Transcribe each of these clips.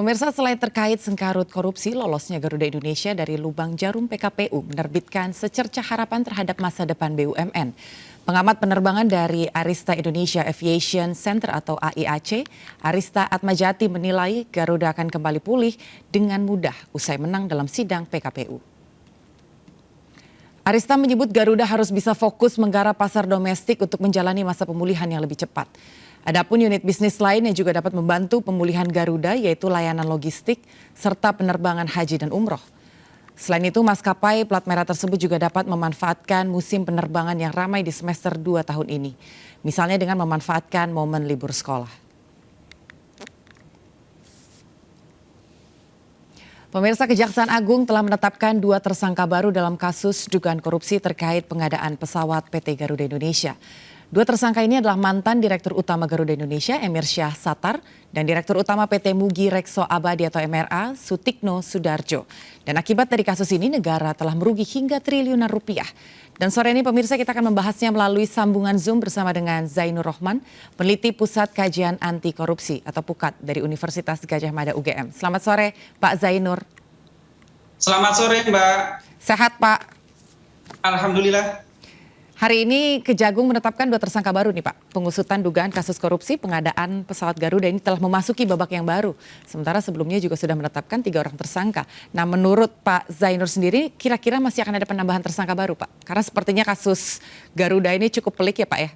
Pemirsa, selain terkait sengkarut korupsi, lolosnya Garuda Indonesia dari lubang jarum PKPU menerbitkan secercah harapan terhadap masa depan BUMN. Pengamat penerbangan dari Arista Indonesia Aviation Center atau AIAC, Arista Atmajati menilai Garuda akan kembali pulih dengan mudah usai menang dalam sidang PKPU. Arista menyebut Garuda harus bisa fokus menggarap pasar domestik untuk menjalani masa pemulihan yang lebih cepat. Adapun unit bisnis lain yang juga dapat membantu pemulihan Garuda yaitu layanan logistik serta penerbangan haji dan umroh. Selain itu, maskapai plat merah tersebut juga dapat memanfaatkan musim penerbangan yang ramai di semester 2 tahun ini. Misalnya dengan memanfaatkan momen libur sekolah. Pemirsa, Kejaksaan Agung telah menetapkan 2 tersangka baru dalam kasus dugaan korupsi terkait pengadaan pesawat PT Garuda Indonesia. 2 tersangka ini adalah mantan Direktur Utama Garuda Indonesia Emir Syah Satar dan Direktur Utama PT Mugi Rekso Abadi atau MRA Sutikno Sudarjo. Dan akibat dari kasus ini negara telah merugi hingga triliunan rupiah. Dan sore ini pemirsa kita akan membahasnya melalui sambungan Zoom bersama dengan Zainur Rohman, peneliti Pusat Kajian Anti Korupsi atau PUKAT dari Universitas Gadjah Mada UGM. Selamat sore Pak Zainur. Selamat sore Mbak. Sehat Pak? Alhamdulillah. Hari ini Kejagung menetapkan 2 tersangka baru nih Pak. Pengusutan dugaan kasus korupsi pengadaan pesawat Garuda ini telah memasuki babak yang baru. Sementara sebelumnya juga sudah menetapkan 3 orang tersangka. Nah, menurut Pak Zainur sendiri kira-kira masih akan ada penambahan tersangka baru Pak? Karena sepertinya kasus Garuda ini cukup pelik ya Pak ya?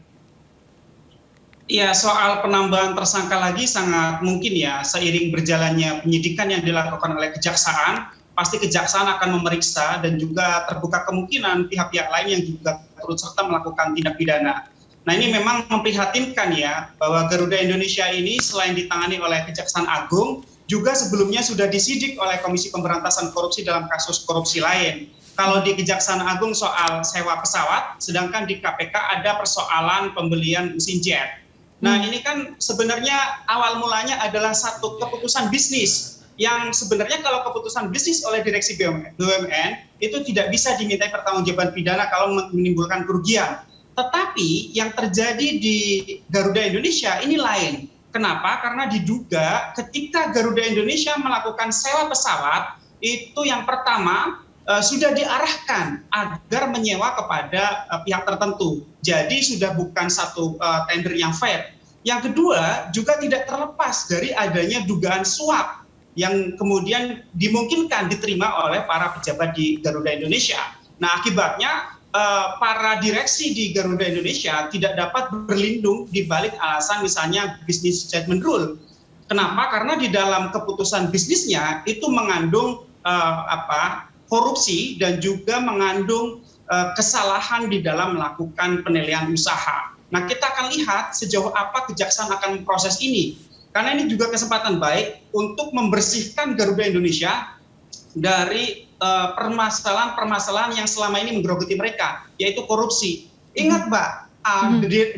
Iya, soal penambahan tersangka lagi sangat mungkin ya, seiring berjalannya penyidikan yang dilakukan oleh Kejaksaan, pasti Kejaksaan akan memeriksa dan juga terbuka kemungkinan pihak-pihak lain yang juga turut serta melakukan tindak pidana. Nah, ini memang memprihatinkan ya, bahwa Garuda Indonesia ini selain ditangani oleh Kejaksaan Agung, juga sebelumnya sudah disidik oleh Komisi Pemberantasan Korupsi dalam kasus korupsi lain. Kalau di Kejaksaan Agung soal sewa pesawat, sedangkan di KPK ada persoalan pembelian mesin jet. Nah, ini kan sebenarnya awal mulanya adalah satu keputusan bisnis yang sebenarnya kalau keputusan bisnis oleh direksi BUMN itu tidak bisa dimintai pertanggungjawaban pidana kalau menimbulkan kerugian. Tetapi yang terjadi di Garuda Indonesia ini lain. Kenapa? Karena diduga ketika Garuda Indonesia melakukan sewa pesawat, itu yang pertama sudah diarahkan agar menyewa kepada pihak tertentu. Jadi sudah bukan satu tender yang fair. Yang kedua juga tidak terlepas dari adanya dugaan suap yang kemudian dimungkinkan diterima oleh para pejabat di Garuda Indonesia. Nah, akibatnya para direksi di Garuda Indonesia tidak dapat berlindung di balik alasan misalnya business judgment rule. Kenapa? Karena di dalam keputusan bisnisnya itu mengandung korupsi dan juga mengandung kesalahan di dalam melakukan penilaian usaha. Nah, kita akan lihat sejauh apa Kejaksaan akan memproses ini. Karena ini juga kesempatan baik untuk membersihkan Garuda Indonesia dari permasalahan-permasalahan yang selama ini menggerogoti mereka, yaitu korupsi. Ingat Mbak,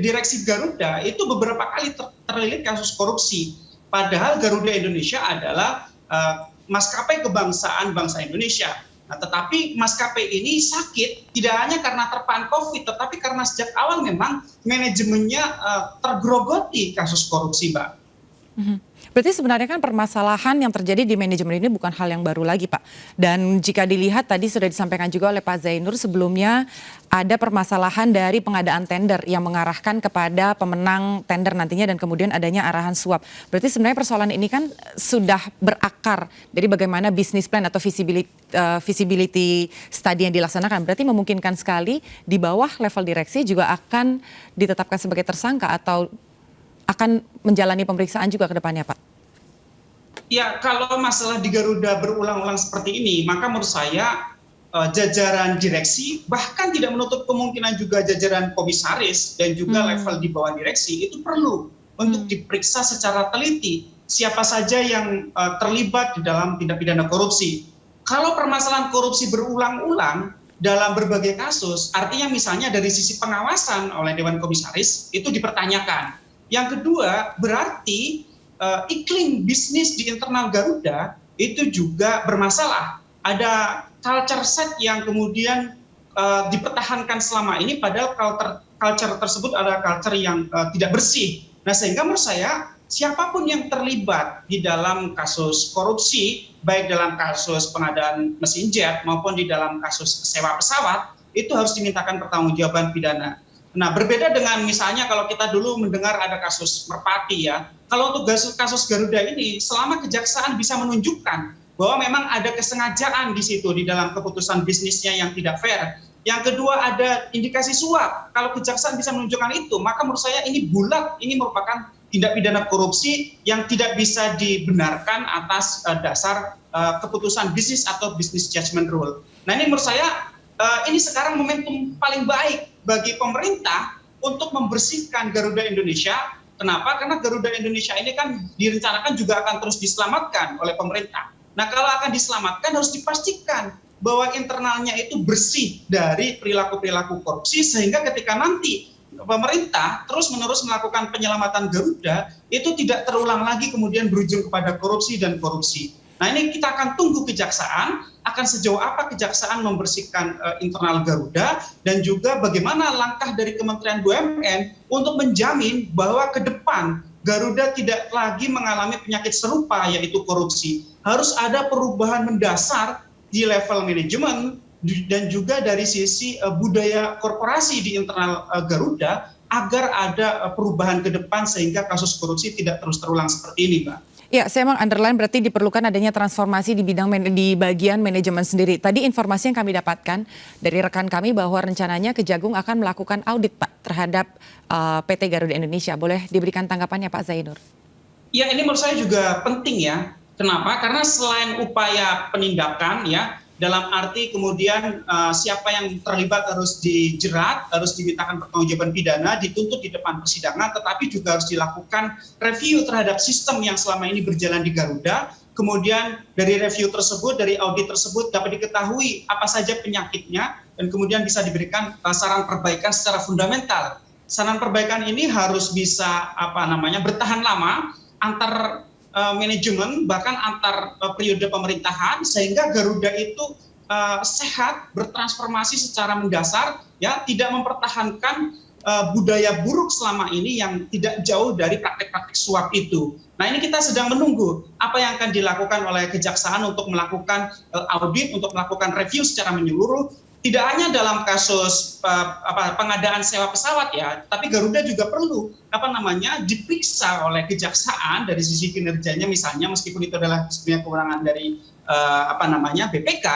direksi Garuda itu beberapa kali terlilit kasus korupsi. Padahal Garuda Indonesia adalah maskapai kebangsaan bangsa Indonesia. Nah, tetapi maskapai ini sakit tidak hanya karena terpaan COVID, tetapi karena sejak awal memang manajemennya tergerogoti kasus korupsi, Mbak. Berarti sebenarnya kan permasalahan yang terjadi di manajemen ini bukan hal yang baru lagi Pak. Dan jika dilihat tadi sudah disampaikan juga oleh Pak Zainur sebelumnya ada permasalahan dari pengadaan tender yang mengarahkan kepada pemenang tender nantinya dan kemudian adanya arahan suap. Berarti sebenarnya persoalan ini kan sudah berakar dari bagaimana bisnis plan atau visibility study yang dilaksanakan. Berarti memungkinkan sekali di bawah level direksi juga akan ditetapkan sebagai tersangka atau akan menjalani pemeriksaan juga ke depannya, Pak? Ya, kalau masalah di Garuda berulang-ulang seperti ini, maka menurut saya jajaran direksi, bahkan tidak menutup kemungkinan juga jajaran komisaris dan juga level di bawah direksi, itu perlu untuk diperiksa secara teliti siapa saja yang terlibat di dalam tindak pidana korupsi. Kalau permasalahan korupsi berulang-ulang dalam berbagai kasus, artinya misalnya dari sisi pengawasan oleh Dewan Komisaris, itu dipertanyakan. Yang kedua, berarti iklim bisnis di internal Garuda itu juga bermasalah. Ada culture set yang kemudian dipertahankan selama ini, padahal culture tersebut adalah culture yang tidak bersih. Nah, sehingga menurut saya siapapun yang terlibat di dalam kasus korupsi, baik dalam kasus pengadaan mesin jet maupun di dalam kasus sewa pesawat, itu harus dimintakan pertanggungjawaban pidana. Nah, berbeda dengan misalnya kalau kita dulu mendengar ada kasus Merpati ya, kalau untuk kasus Garuda ini, selama kejaksaan bisa menunjukkan bahwa memang ada kesengajaan di situ di dalam keputusan bisnisnya yang tidak fair. Yang kedua ada indikasi suap. Kalau kejaksaan bisa menunjukkan itu, maka menurut saya ini bulat, ini merupakan tindak pidana korupsi yang tidak bisa dibenarkan atas dasar keputusan bisnis atau business judgment rule. Nah ini menurut saya ini sekarang momentum paling baik bagi pemerintah untuk membersihkan Garuda Indonesia. Kenapa? Karena Garuda Indonesia ini kan direncanakan juga akan terus diselamatkan oleh pemerintah. Nah kalau akan diselamatkan harus dipastikan bahwa internalnya itu bersih dari perilaku-perilaku korupsi, sehingga ketika nanti pemerintah terus-menerus melakukan penyelamatan Garuda, itu tidak terulang lagi kemudian berujung kepada korupsi dan korupsi. Nah ini kita akan tunggu kejaksaan, akan sejauh apa kejaksaan membersihkan internal Garuda, dan juga bagaimana langkah dari Kementerian BUMN untuk menjamin bahwa ke depan Garuda tidak lagi mengalami penyakit serupa, yaitu korupsi. Harus ada perubahan mendasar di level manajemen dan juga dari sisi budaya korporasi di internal Garuda agar ada perubahan ke depan sehingga kasus korupsi tidak terus terulang seperti ini, Mbak. Ya, saya emang underline berarti diperlukan adanya transformasi di bidang di bagian manajemen sendiri. Tadi informasi yang kami dapatkan dari rekan kami bahwa rencananya Kejagung akan melakukan audit, Pak, terhadap PT Garuda Indonesia. Boleh diberikan tanggapannya, Pak Zainur? Ya, ini menurut saya juga penting ya. Kenapa? Karena selain upaya penindakan ya, dalam arti kemudian siapa yang terlibat harus dijerat, harus dimintakan pertanggungjawaban pidana, dituntut di depan persidangan, tetapi juga harus dilakukan review terhadap sistem yang selama ini berjalan di Garuda. Kemudian dari review tersebut, dari audit tersebut dapat diketahui apa saja penyakitnya, dan kemudian bisa diberikan saran perbaikan secara fundamental. Saran perbaikan ini harus bisa bertahan lama antar manajemen, bahkan antar periode pemerintahan, sehingga Garuda itu sehat, bertransformasi secara mendasar, ya, tidak mempertahankan budaya buruk selama ini yang tidak jauh dari praktek-praktek suap itu. Nah ini kita sedang menunggu apa yang akan dilakukan oleh kejaksaan untuk melakukan audit, untuk melakukan review secara menyeluruh. Tidak hanya dalam kasus pengadaan sewa pesawat ya, tapi Garuda juga perlu diperiksa oleh kejaksaan dari sisi kinerjanya, misalnya meskipun itu adalah sebenarnya kewenangan dari BPK,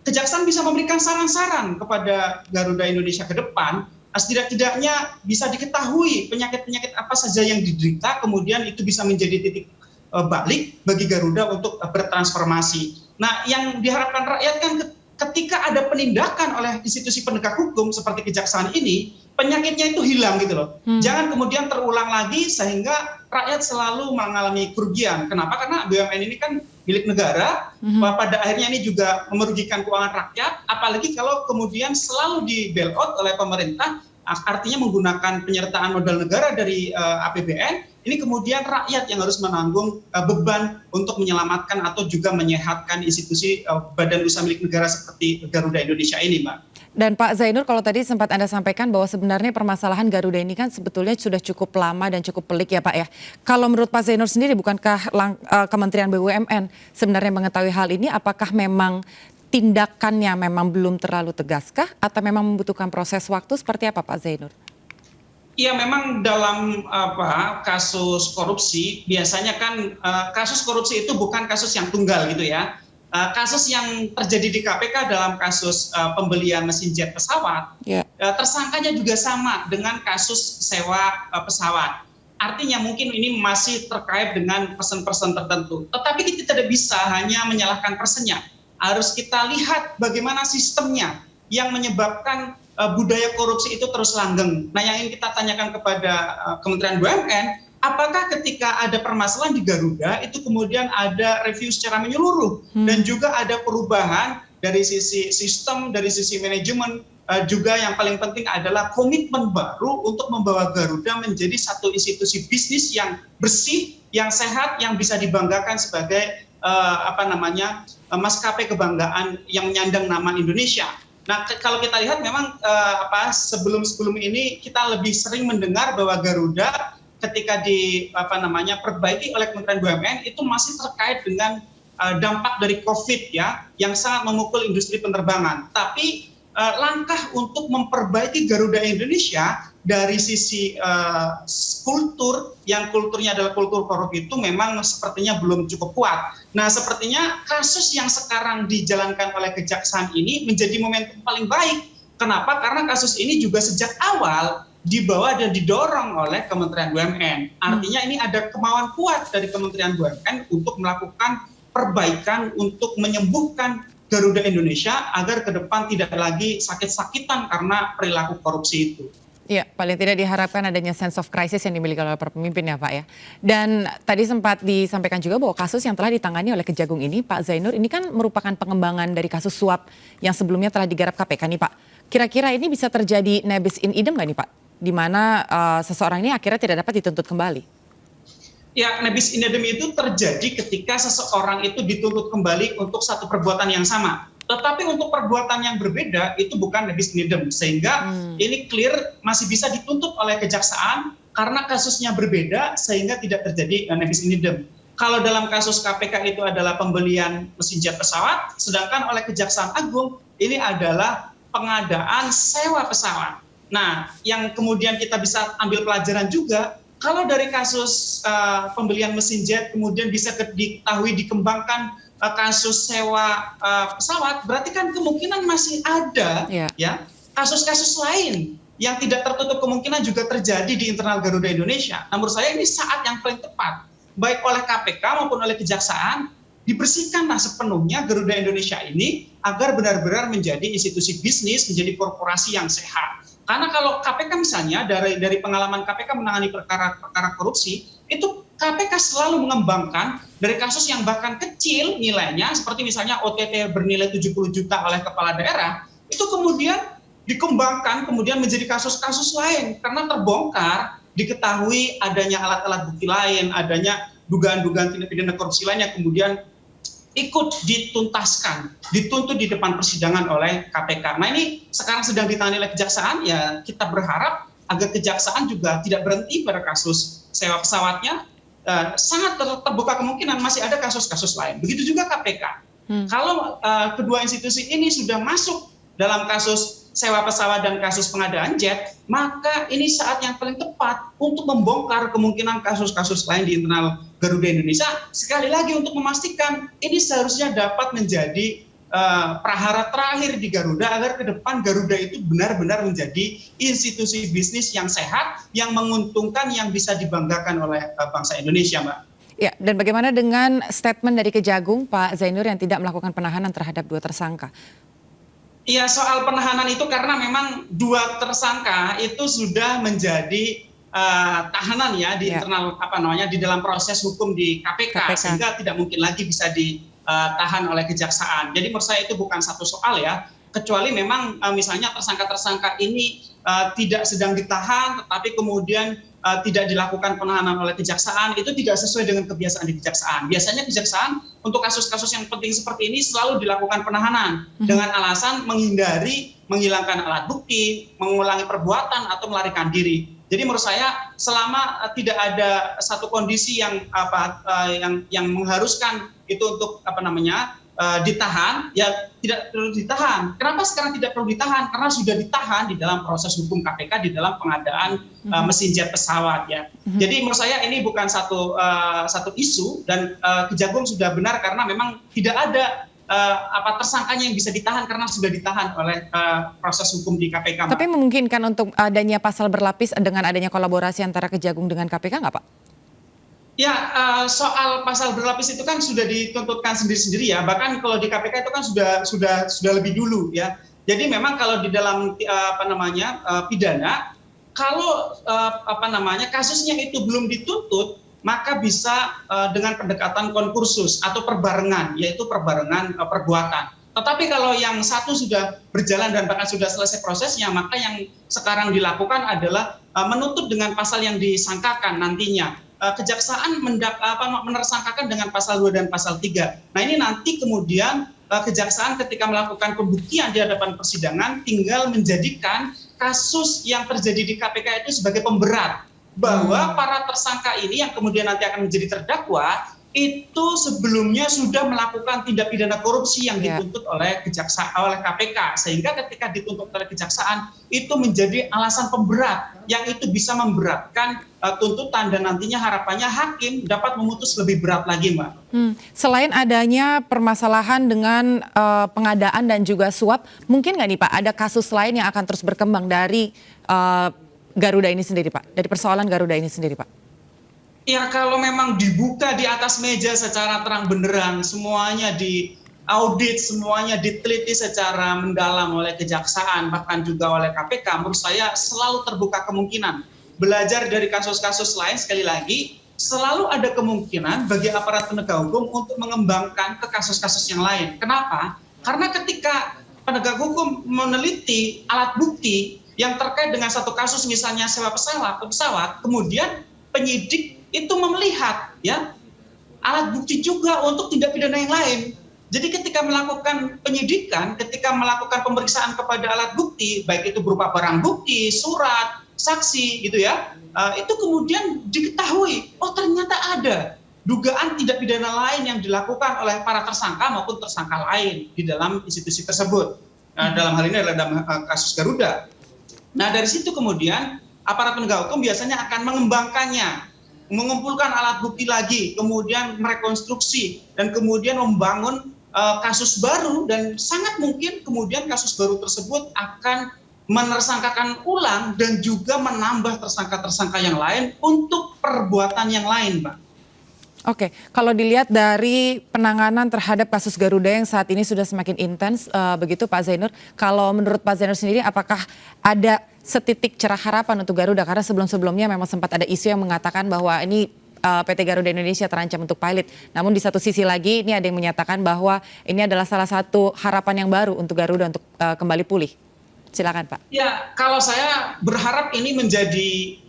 kejaksaan bisa memberikan saran-saran kepada Garuda Indonesia ke depan, setidak-tidaknya bisa diketahui penyakit-penyakit apa saja yang diderita, kemudian itu bisa menjadi titik balik bagi Garuda untuk bertransformasi. Nah yang diharapkan rakyat kan ketika ada penindakan oleh institusi penegak hukum seperti kejaksaan ini, penyakitnya itu hilang gitu loh. Jangan kemudian terulang lagi sehingga rakyat selalu mengalami kerugian. Kenapa? Karena BUMN ini kan milik negara, pada akhirnya ini juga merugikan keuangan rakyat, apalagi kalau kemudian selalu di bail out oleh pemerintah, artinya menggunakan penyertaan modal negara dari APBN, ini kemudian rakyat yang harus menanggung beban untuk menyelamatkan atau juga menyehatkan institusi badan usaha milik negara seperti Garuda Indonesia ini, Mbak. Dan Pak Zainur, kalau tadi sempat Anda sampaikan bahwa sebenarnya permasalahan Garuda ini kan sebetulnya sudah cukup lama dan cukup pelik ya Pak ya. Kalau menurut Pak Zainur sendiri, bukankah Kementerian BUMN sebenarnya mengetahui hal ini? Apakah memang tindakannya memang belum terlalu tegaskah atau memang membutuhkan proses waktu, seperti apa Pak Zainur? Iya, memang dalam kasus korupsi biasanya kan kasus korupsi itu bukan kasus yang tunggal gitu ya. Kasus yang terjadi di KPK dalam kasus pembelian mesin jet pesawat, tersangkanya juga sama dengan kasus sewa pesawat. Artinya mungkin ini masih terkait dengan person-person tertentu. Tetapi kita tidak bisa hanya menyalahkan personnya. Harus kita lihat bagaimana sistemnya yang menyebabkan budaya korupsi itu terus langgeng. Nah yang ingin kita tanyakan kepada Kementerian BUMN, apakah ketika ada permasalahan di Garuda itu kemudian ada review secara menyeluruh dan juga ada perubahan dari sisi sistem, dari sisi manajemen, juga yang paling penting adalah komitmen baru untuk membawa Garuda menjadi satu institusi bisnis yang bersih, yang sehat, yang bisa dibanggakan sebagai maskapai kebanggaan yang menyandang nama Indonesia. Nah, kalau kita lihat memang sebelum ini kita lebih sering mendengar bahwa Garuda ketika perbaiki oleh Kementerian BUMN itu masih terkait dengan dampak dari COVID ya, yang sangat memukul industri penerbangan. Tapi langkah untuk memperbaiki Garuda Indonesia dari sisi kultur, yang kulturnya adalah kultur korup itu memang sepertinya belum cukup kuat. Nah, sepertinya kasus yang sekarang dijalankan oleh Kejaksaan ini menjadi momentum paling baik. Kenapa? Karena kasus ini juga sejak awal dibawa dan didorong oleh Kementerian BUMN. Artinya ini ada kemauan kuat dari Kementerian BUMN untuk melakukan perbaikan, untuk menyembuhkan Garuda Indonesia agar ke depan tidak lagi sakit-sakitan karena perilaku korupsi itu. Iya, paling tidak diharapkan adanya sense of crisis yang dimiliki oleh para pemimpin ya Pak ya. Dan tadi sempat disampaikan juga bahwa kasus yang telah ditangani oleh Kejagung ini, Pak Zainur, ini kan merupakan pengembangan dari kasus suap yang sebelumnya telah digarap KPK nih Pak. Kira-kira ini bisa terjadi nebis in idem nggak nih Pak? Di mana seseorang ini akhirnya tidak dapat dituntut kembali? Ya, nebis in idem itu terjadi ketika seseorang itu dituntut kembali untuk satu perbuatan yang sama. Tetapi untuk perbuatan yang berbeda itu bukan nebis in idem, sehingga ini clear masih bisa dituntut oleh Kejaksaan karena kasusnya berbeda sehingga tidak terjadi nebis in idem. Kalau dalam kasus KPK itu adalah pembelian mesin jet pesawat, sedangkan oleh Kejaksaan Agung ini adalah pengadaan sewa pesawat. Nah, yang kemudian kita bisa ambil pelajaran juga, kalau dari kasus pembelian mesin jet kemudian bisa diketahui dikembangkan kasus sewa pesawat, berarti kan kemungkinan masih ada ya kasus-kasus lain yang tidak tertutup kemungkinan juga terjadi di internal Garuda Indonesia. Nah, menurut saya ini saat yang paling tepat, baik oleh KPK maupun oleh Kejaksaan, dibersihkanlah sepenuhnya Garuda Indonesia ini agar benar-benar menjadi institusi bisnis, menjadi korporasi yang sehat. Karena kalau KPK misalnya dari pengalaman KPK menangani perkara korupsi, itu KPK selalu mengembangkan dari kasus yang bahkan kecil nilainya, seperti misalnya OTT bernilai 70 juta oleh kepala daerah, itu kemudian dikembangkan kemudian menjadi kasus-kasus lain karena terbongkar, diketahui adanya alat-alat bukti lain, adanya dugaan-dugaan tindak pidana korupsi lainnya kemudian ikut dituntaskan, dituntut di depan persidangan oleh KPK. Nah, ini sekarang sedang ditangani oleh Kejaksaan, ya kita berharap agar Kejaksaan juga tidak berhenti pada kasus sewa pesawatnya, sangat terbuka kemungkinan masih ada kasus-kasus lain. Begitu juga KPK. Kalau kedua institusi ini sudah masuk dalam kasus sewa pesawat dan kasus pengadaan jet, maka ini saat yang paling tepat untuk membongkar kemungkinan kasus-kasus lain di internal Garuda Indonesia. Sekali lagi untuk memastikan ini seharusnya dapat menjadi prahara terakhir di Garuda agar ke depan Garuda itu benar-benar menjadi institusi bisnis yang sehat, yang menguntungkan, yang bisa dibanggakan oleh bangsa Indonesia, Mbak. Ya, dan bagaimana dengan statement dari Kejagung Pak Zainur yang tidak melakukan penahanan terhadap 2 tersangka? Ya, soal penahanan itu karena memang 2 tersangka itu sudah menjadi tahanan ya di internal di dalam proses hukum di KPK. Sehingga tidak mungkin lagi bisa ditahan oleh Kejaksaan. Jadi menurut saya itu bukan satu soal ya, kecuali memang misalnya tersangka-tersangka ini tidak sedang ditahan tetapi kemudian tidak dilakukan penahanan oleh Kejaksaan, itu tidak sesuai dengan kebiasaan di Kejaksaan. Biasanya Kejaksaan untuk kasus-kasus yang penting seperti ini selalu dilakukan penahanan dengan alasan menghindari menghilangkan alat bukti, mengulangi perbuatan atau melarikan diri. Jadi menurut saya selama tidak ada satu kondisi yang mengharuskan itu untuk ditahan, ya tidak perlu ditahan. Kenapa sekarang tidak perlu ditahan? Karena sudah ditahan di dalam proses hukum KPK di dalam pengadaan mesin jet pesawat ya. Jadi menurut saya ini bukan satu isu dan Kejagung sudah benar karena memang tidak ada tersangkanya yang bisa ditahan karena sudah ditahan oleh proses hukum di KPK. Tapi memungkinkan untuk adanya pasal berlapis dengan adanya kolaborasi antara Kejagung dengan KPK nggak Pak? Ya, soal pasal berlapis itu kan sudah dituntutkan sendiri-sendiri ya. Bahkan kalau di KPK itu kan sudah lebih dulu ya. Jadi memang kalau di dalam pidana, kalau kasusnya itu belum dituntut, maka bisa dengan pendekatan konkursus atau perbarengan, yaitu perbarengan perbuatan. Tetapi kalau yang satu sudah berjalan dan bahkan sudah selesai prosesnya, maka yang sekarang dilakukan adalah menuntut dengan pasal yang disangkakan nantinya. Kejaksaan menersangkakan dengan pasal 2 dan pasal 3. Nah, ini nanti kemudian Kejaksaan ketika melakukan pembuktian di hadapan persidangan tinggal menjadikan kasus yang terjadi di KPK itu sebagai pemberat. bahwa para tersangka ini yang kemudian nanti akan menjadi terdakwa itu sebelumnya sudah melakukan tindak pidana korupsi yang dituntut oleh KPK, sehingga ketika dituntut oleh kejaksaan itu menjadi alasan pemberat yang itu bisa memberatkan tuntutan, dan nantinya harapannya hakim dapat memutus lebih berat lagi, Mbak. Selain adanya permasalahan dengan pengadaan dan juga suap, mungkin nggak nih Pak ada kasus lain yang akan terus berkembang dari Garuda ini sendiri, Pak, dari persoalan Garuda ini sendiri, Pak? Ya, kalau memang dibuka di atas meja secara terang benderang, semuanya diaudit, semuanya diteliti secara mendalam oleh kejaksaan, bahkan juga oleh KPK, menurut saya selalu terbuka kemungkinan. Belajar dari kasus-kasus lain, sekali lagi, selalu ada kemungkinan bagi aparat penegak hukum untuk mengembangkan ke kasus-kasus yang lain. Kenapa? Karena ketika penegak hukum meneliti alat bukti yang terkait dengan satu kasus, misalnya sewa pesawat, kemudian penyidik itu melihat ya alat bukti juga untuk tindak pidana yang lain. Jadi ketika melakukan penyidikan, ketika melakukan pemeriksaan kepada alat bukti, baik itu berupa barang bukti, surat, saksi gitu ya, itu kemudian diketahui, oh ternyata ada dugaan tindak pidana lain yang dilakukan oleh para tersangka maupun tersangka lain di dalam institusi tersebut. Dalam hal ini adalah dalam kasus Garuda. Nah, dari situ kemudian aparat penegak hukum biasanya akan mengembangkannya, mengumpulkan alat bukti lagi, kemudian merekonstruksi, dan kemudian membangun kasus baru, dan sangat mungkin kemudian kasus baru tersebut akan menersangkakan ulang dan juga menambah tersangka-tersangka yang lain untuk perbuatan yang lain, Pak. Oke, kalau dilihat dari penanganan terhadap kasus Garuda yang saat ini sudah semakin intens, begitu Pak Zainur, kalau menurut Pak Zainur sendiri apakah ada setitik cerah harapan untuk Garuda? Karena sebelum-sebelumnya memang sempat ada isu yang mengatakan bahwa ini PT Garuda Indonesia terancam untuk pilot. Namun di satu sisi lagi ini ada yang menyatakan bahwa ini adalah salah satu harapan yang baru untuk Garuda untuk kembali pulih. Silakan Pak. Ya, kalau saya berharap ini menjadi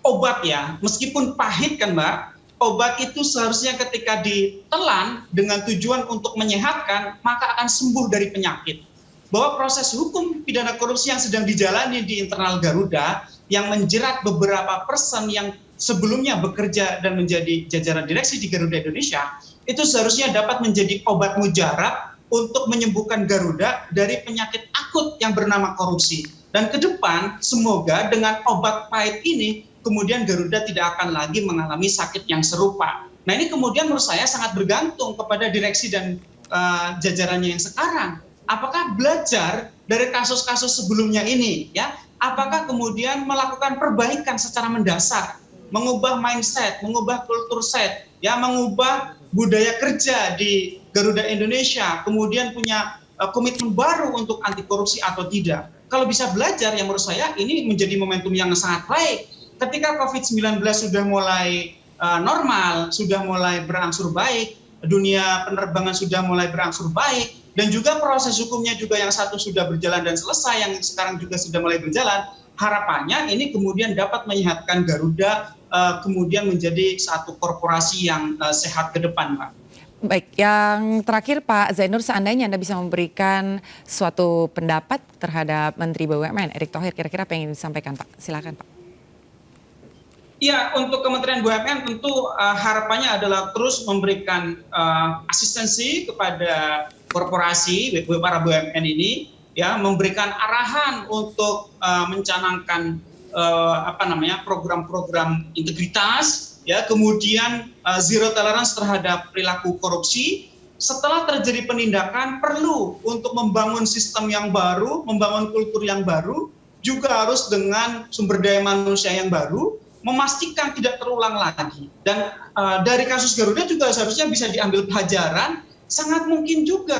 obat ya, meskipun pahit kan Mbak. Obat itu seharusnya ketika ditelan dengan tujuan untuk menyehatkan, maka akan sembuh dari penyakit. Bahwa proses hukum pidana korupsi yang sedang dijalani di internal Garuda, yang menjerat beberapa person yang sebelumnya bekerja dan menjadi jajaran direksi di Garuda Indonesia, itu seharusnya dapat menjadi obat mujarab untuk menyembuhkan Garuda dari penyakit akut yang bernama korupsi. Dan ke depan, semoga dengan obat pahit ini, kemudian Garuda tidak akan lagi mengalami sakit yang serupa. Nah, ini kemudian menurut saya sangat bergantung kepada direksi dan jajarannya yang sekarang. Apakah belajar dari kasus-kasus sebelumnya ini, ya? Apakah kemudian melakukan perbaikan secara mendasar, mengubah mindset, mengubah kultur set, ya, mengubah budaya kerja di Garuda Indonesia, kemudian punya komitmen baru untuk anti korupsi atau tidak? Kalau bisa belajar, yang menurut saya ini menjadi momentum yang sangat baik. Ketika COVID-19 sudah mulai normal, sudah mulai berangsur baik, dunia penerbangan sudah mulai berangsur baik, dan juga proses hukumnya juga yang satu sudah berjalan dan selesai, yang sekarang juga sudah mulai berjalan, harapannya ini kemudian dapat menyehatkan Garuda, kemudian menjadi satu korporasi yang sehat ke depan, Pak. Baik, yang terakhir Pak Zainur, seandainya Anda bisa memberikan suatu pendapat terhadap Menteri BUMN Erick Thohir, kira-kira apa yang ingin disampaikan Pak? Silakan Pak. Ya, untuk Kementerian BUMN tentu harapannya adalah terus memberikan asistensi kepada korporasi, para BUMN ini, ya, memberikan arahan untuk mencanangkan program-program integritas, ya, kemudian zero tolerance terhadap perilaku korupsi. Setelah terjadi penindakan, perlu untuk membangun sistem yang baru, membangun kultur yang baru, juga harus dengan sumber daya manusia yang baru, memastikan tidak terulang lagi. Dan dari kasus Garuda juga seharusnya bisa diambil pelajaran. Sangat mungkin juga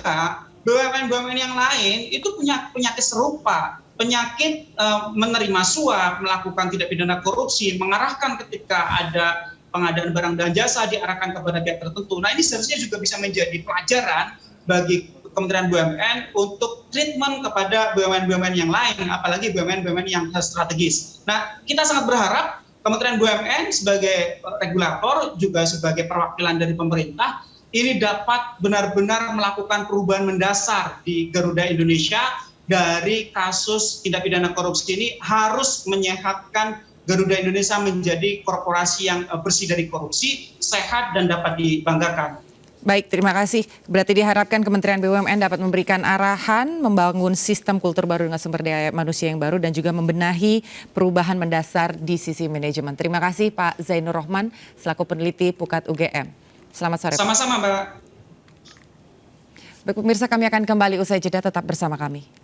BUMN-BUMN yang lain itu punya penyakit serupa, penyakit menerima suap, melakukan tindak pidana korupsi, mengarahkan ketika ada pengadaan barang dan jasa diarahkan kepada pihak tertentu. Nah, ini seharusnya juga bisa menjadi pelajaran bagi Kementerian BUMN untuk treatment kepada BUMN-BUMN yang lain, apalagi BUMN-BUMN yang strategis. Nah, kita sangat berharap Kementerian BUMN sebagai regulator, juga sebagai perwakilan dari pemerintah, ini dapat benar-benar melakukan perubahan mendasar di Garuda Indonesia. Dari kasus tindak pidana korupsi ini harus menyehatkan Garuda Indonesia menjadi korporasi yang bersih dari korupsi, sehat dan dapat dibanggakan. Baik, terima kasih. Berarti diharapkan Kementerian BUMN dapat memberikan arahan, membangun sistem kultur baru dengan sumber daya manusia yang baru, dan juga membenahi perubahan mendasar di sisi manajemen. Terima kasih Pak Zainur Rohman, selaku peneliti Pukat UGM. Selamat sore. Sama-sama Mbak. Baik pemirsa, kami akan kembali usai jeda, tetap bersama kami.